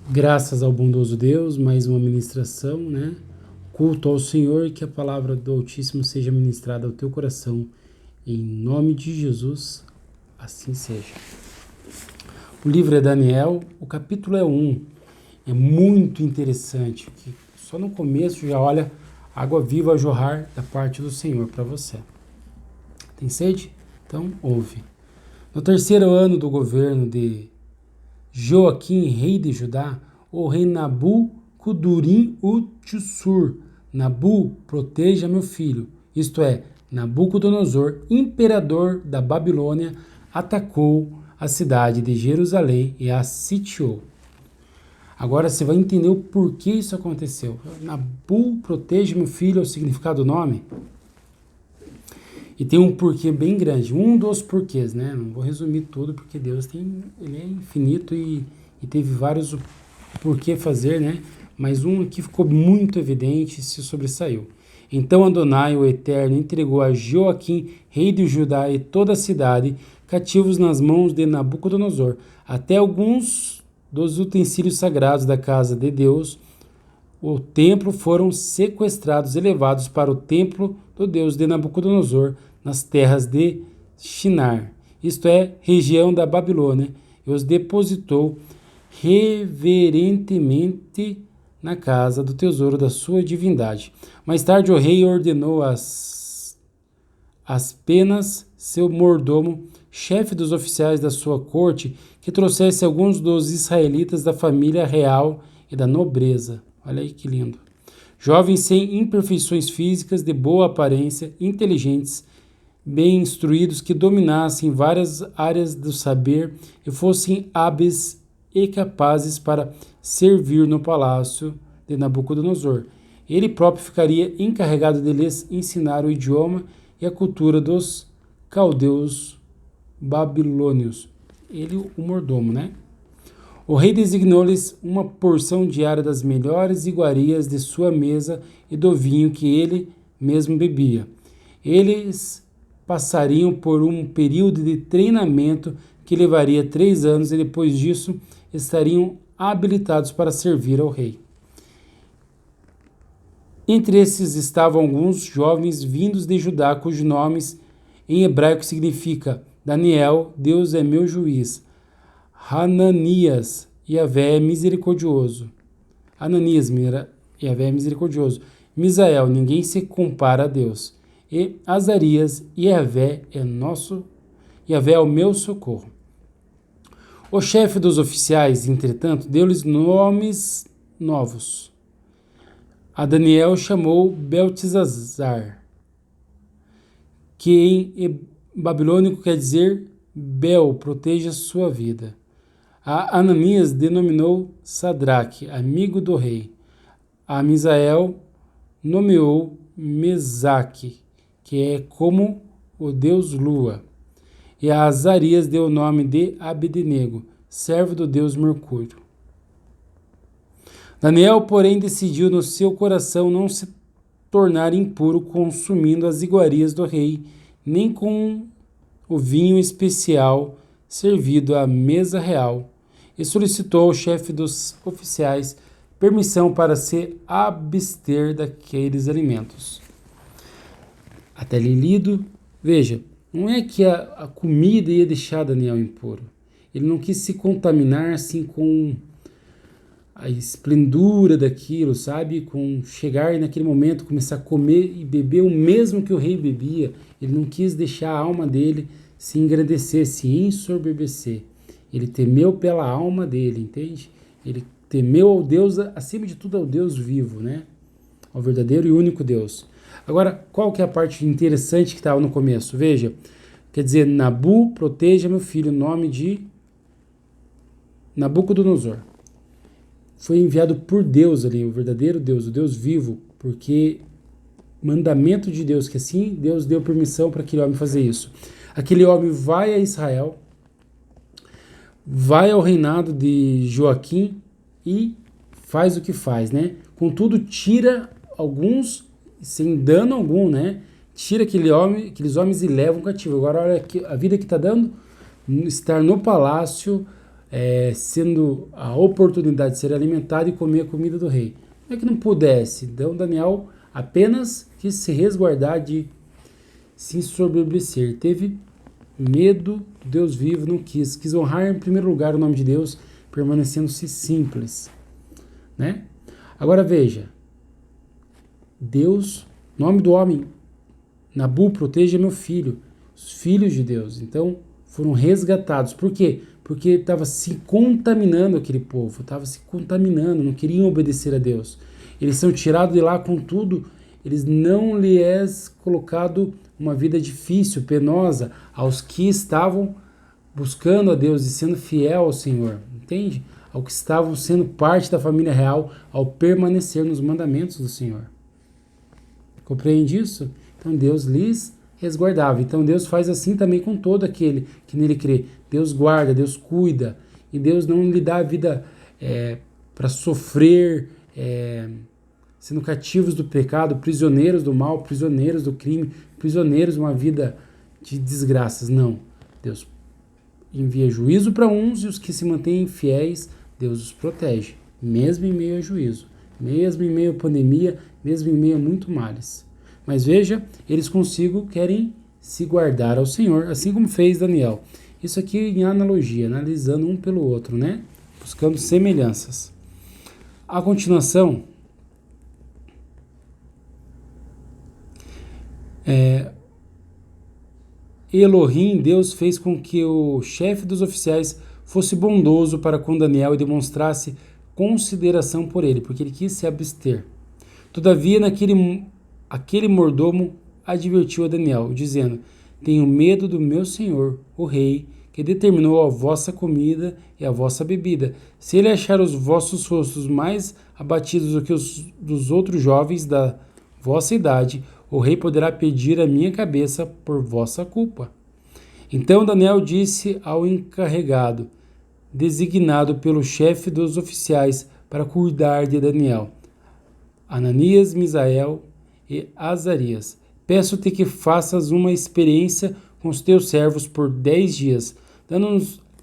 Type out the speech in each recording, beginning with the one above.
Graças ao bondoso Deus, mais uma ministração, né? Culto ao Senhor e que a palavra do Altíssimo seja ministrada ao teu coração. Em nome de Jesus, assim seja. O livro é Daniel, o capítulo é 1. É muito interessante, que só no começo já olha água viva a jorrar da parte do Senhor para você. Tem sede? Então ouve. No terceiro ano do governo de Joaquim, rei de Judá, o rei Nabucodonosor, Nabu, proteja meu filho, isto é, Nabucodonosor, imperador da Babilônia, atacou a cidade de Jerusalém e a sitiou. Agora você vai entender o porquê isso aconteceu. Nabu, proteja meu filho, é o significado do nome. E tem um porquê bem grande, um dos porquês, né? Não vou resumir tudo, porque Deus ele é infinito e teve vários porquê fazer, né? Mas um aqui ficou muito evidente e se sobressaiu. Então Adonai, o Eterno, entregou a Joaquim, rei de Judá, e toda a cidade, cativos nas mãos de Nabucodonosor. Até alguns dos utensílios sagrados da casa de Deus, o templo, foram sequestrados e levados para o templo do Deus de Nabucodonosor, nas terras de Shinar, isto é, região da Babilônia, e os depositou reverentemente na casa do tesouro da sua divindade. Mais tarde o rei ordenou as penas seu mordomo, chefe dos oficiais da sua corte, que trouxesse alguns dos israelitas da família real e da nobreza. Olha aí que lindo. Jovens sem imperfeições físicas, de boa aparência, inteligentes, bem instruídos, que dominassem várias áreas do saber e fossem hábeis e capazes para servir no palácio de Nabucodonosor. Ele próprio ficaria encarregado de lhes ensinar o idioma e a cultura dos caldeus babilônios. Ele, o mordomo, né? O rei designou-lhes uma porção diária das melhores iguarias de sua mesa e do vinho que ele mesmo bebia. Eles passariam por um período de treinamento que levaria 3 anos e depois disso estariam habilitados para servir ao rei. Entre esses estavam alguns jovens vindos de Judá, cujos nomes em hebraico significa Daniel, Deus é meu juiz; Hananias, Yahvé é misericordioso; Yahvé é misericordioso; Misael, ninguém se compara a Deus; e Azarias, Yahvé é o meu socorro. O chefe dos oficiais, entretanto, deu-lhes nomes novos. A Daniel chamou Beltesazar, que em babilônico quer dizer Bel, proteja sua vida. A Ananias denominou Sadraque, amigo do rei. A Misael nomeou Mesaque, que é como o deus Lua. E a Azarias deu o nome de Abednego, servo do deus Mercúrio. Daniel, porém, decidiu no seu coração não se tornar impuro consumindo as iguarias do rei, nem com o vinho especial servido à mesa real, e solicitou ao chefe dos oficiais permissão para se abster daqueles alimentos. Até ali lido, veja, não é que a comida ia deixar Daniel impuro. Ele não quis se contaminar assim com a esplendura daquilo, sabe? Com chegar naquele momento, começar a comer e beber o mesmo que o rei bebia. Ele não quis deixar a alma dele se engrandecer, se ensoberbecer. Ele temeu pela alma dele, entende? Ele temeu ao Deus, acima de tudo ao Deus vivo, né? Ao verdadeiro e único Deus. Agora, qual que é a parte interessante que estava no começo? Veja, quer dizer, Nabu, proteja meu filho, nome de Nabucodonosor. Foi enviado por Deus ali, o verdadeiro Deus, o Deus vivo, porque mandamento de Deus, que assim Deus deu permissão para aquele homem fazer isso. Aquele homem vai a Israel, vai ao reinado de Joaquim e faz o que faz, né? Contudo, tira alguns, sem dano algum, né? Tira aqueles homens e leva um cativo. Agora, olha a vida que está dando, estar no palácio, sendo a oportunidade de ser alimentado e comer a comida do rei. Não é que não pudesse. Então Daniel apenas quis se resguardar de se ensoberbecer. Teve medo do Deus vivo, não quis honrar em primeiro lugar o nome de Deus, permanecendo-se simples, né? Agora veja, Deus, nome do homem, Nabu, proteja meu filho, os filhos de Deus, então foram resgatados. Por quê? Porque estava se contaminando aquele povo, estava se contaminando, não queriam obedecer a Deus. Eles são tirados de lá com tudo, eles não lhes colocado uma vida difícil, penosa, aos que estavam buscando a Deus e sendo fiel ao Senhor, entende? Ao que estavam sendo parte da família real, ao permanecer nos mandamentos do Senhor. Compreende isso? Então Deus lhes resguardava. Então Deus faz assim também com todo aquele que nele crê. Deus guarda, Deus cuida, e Deus não lhe dá a vida para sofrer, sendo cativos do pecado, prisioneiros do mal, prisioneiros do crime, prisioneiros de uma vida de desgraças. Não. Deus envia juízo para uns e os que se mantêm fiéis, Deus os protege, mesmo em meio a juízo, mesmo em meio à pandemia, mesmo em meio a muito males. Mas veja, eles consigo querem se guardar ao Senhor, assim como fez Daniel. Isso aqui em analogia, analisando um pelo outro, né? Buscando semelhanças. A continuação, Elohim, Deus, fez com que o chefe dos oficiais fosse bondoso para com Daniel e demonstrasse consideração por ele, porque ele quis se abster. Todavia, aquele mordomo advertiu a Daniel, dizendo: tenho medo do meu senhor, o rei, que determinou a vossa comida e a vossa bebida. Se ele achar os vossos rostos mais abatidos do que os dos outros jovens da vossa idade, o rei poderá pedir a minha cabeça por vossa culpa. Então Daniel disse ao encarregado, designado pelo chefe dos oficiais para cuidar de Daniel, Ananias, Misael e Azarias: peço-te que faças uma experiência com os teus servos por 10 dias,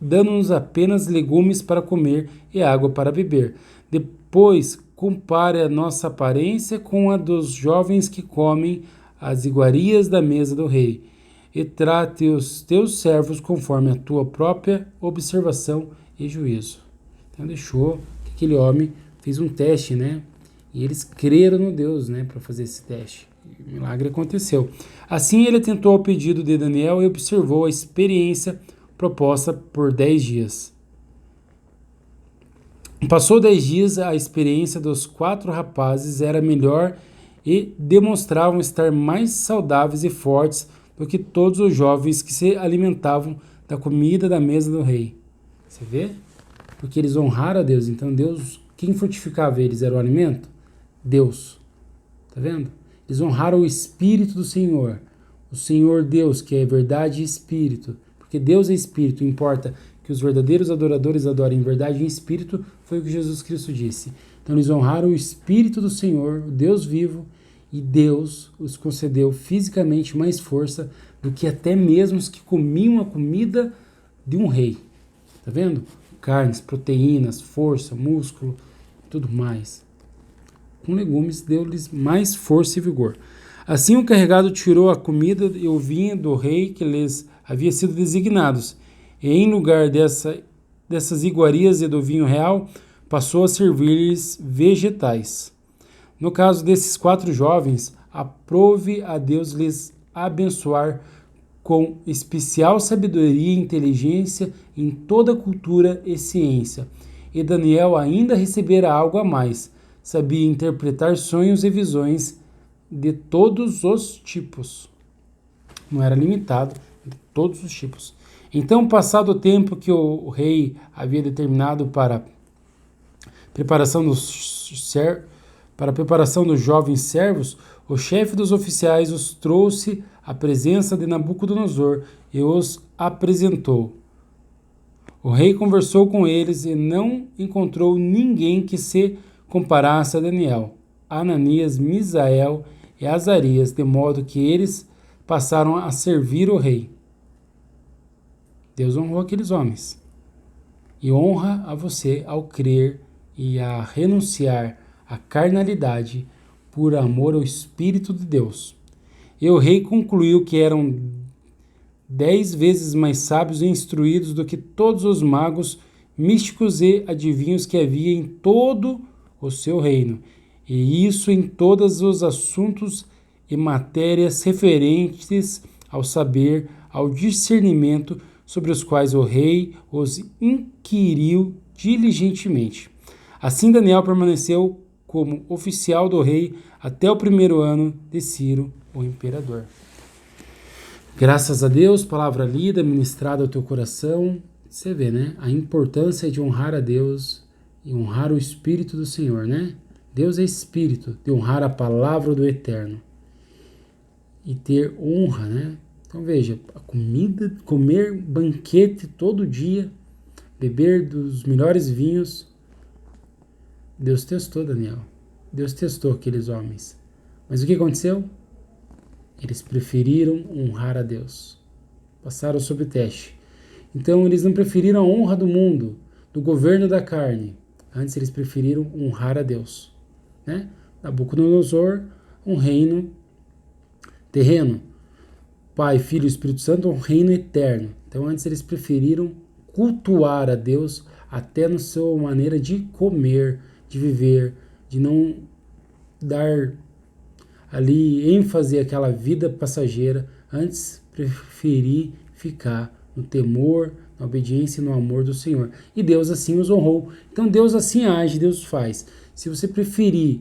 dando-nos apenas legumes para comer e água para beber. Depois, compare a nossa aparência com a dos jovens que comem as iguarias da mesa do rei, e trate os teus servos conforme a tua própria observação e juízo. Então deixou que aquele homem fez um teste, né? E eles creram no Deus, né, para fazer esse teste. O milagre aconteceu. Assim ele atentou ao pedido de Daniel e observou a experiência proposta por 10 dias. Passou 10 dias, a experiência dos 4 rapazes era melhor e demonstravam estar mais saudáveis e fortes do que todos os jovens que se alimentavam da comida da mesa do rei. Você vê? Porque eles honraram a Deus. Então Deus, quem fortificava eles era o alimento? Deus. Tá vendo? Eles honraram o Espírito do Senhor. O Senhor Deus, que é verdade e Espírito. Porque Deus é Espírito, importa que os verdadeiros adoradores adorem em verdade e em Espírito, foi o que Jesus Cristo disse. Então eles honraram o Espírito do Senhor, o Deus vivo, e Deus os concedeu fisicamente mais força do que até mesmo os que comiam a comida de um rei. Tá vendo? Carnes, proteínas, força, músculo, tudo mais. Com legumes deu-lhes mais força e vigor. Assim o carregado tirou a comida e o vinho do rei que lhes havia sido designados, e em lugar dessas iguarias e do vinho real, passou a servir-lhes vegetais. No caso desses 4 jovens, aprove a Deus lhes abençoar com especial sabedoria e inteligência em toda cultura e ciência. E Daniel ainda recebera algo a mais, sabia interpretar sonhos e visões de todos os tipos. Não era limitado, de todos os tipos. Então, passado o tempo que o rei havia determinado para a preparação dos jovens servos, o chefe dos oficiais os trouxe à presença de Nabucodonosor e os apresentou. O rei conversou com eles e não encontrou ninguém que se comparasse a Daniel, Ananias, Misael e Azarias, de modo que eles passaram a servir o rei. Deus honrou aqueles homens. e honra a você ao crer e a renunciar à carnalidade por amor ao Espírito de Deus. E o rei concluiu que eram 10 vezes mais sábios e instruídos do que todos os magos, místicos e adivinhos que havia em todo o seu reino, e isso em todos os assuntos e matérias referentes ao saber, ao discernimento, sobre os quais o rei os inquiriu diligentemente. Assim Daniel permaneceu como oficial do rei até o 1º ano de Ciro, o imperador. Graças a Deus, palavra lida, ministrada ao teu coração. Você vê, né? A importância de honrar a Deus e honrar o Espírito do Senhor, né? Deus é Espírito, de honrar a palavra do Eterno. E ter honra, né? Então veja, a comida, comer banquete todo dia, beber dos melhores vinhos. Deus testou Daniel. Deus testou aqueles homens. Mas o que aconteceu? Eles preferiram honrar a Deus. Passaram sob teste. Então eles não preferiram a honra do mundo, do governo da carne. Antes eles preferiram honrar a Deus. Né? Nabucodonosor, um reino terreno. Pai, Filho e Espírito Santo, um reino eterno. Então antes eles preferiram cultuar a Deus até na sua maneira de comer, de viver, de não dar ali ênfase àquela vida passageira. Antes preferi ficar no temor, na obediência e no amor do Senhor. E Deus assim os honrou. Então Deus assim age, Deus faz. Se você preferir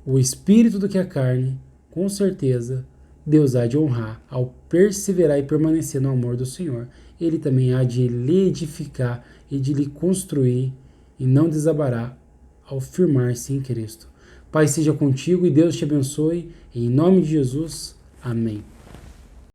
o espírito do que a carne, com certeza Deus há de honrar ao perseverar e permanecer no amor do Senhor. Ele também há de lhe edificar e de lhe construir e não desabará ao firmar-se em Cristo. Pai seja contigo e Deus te abençoe. Em nome de Jesus. Amém.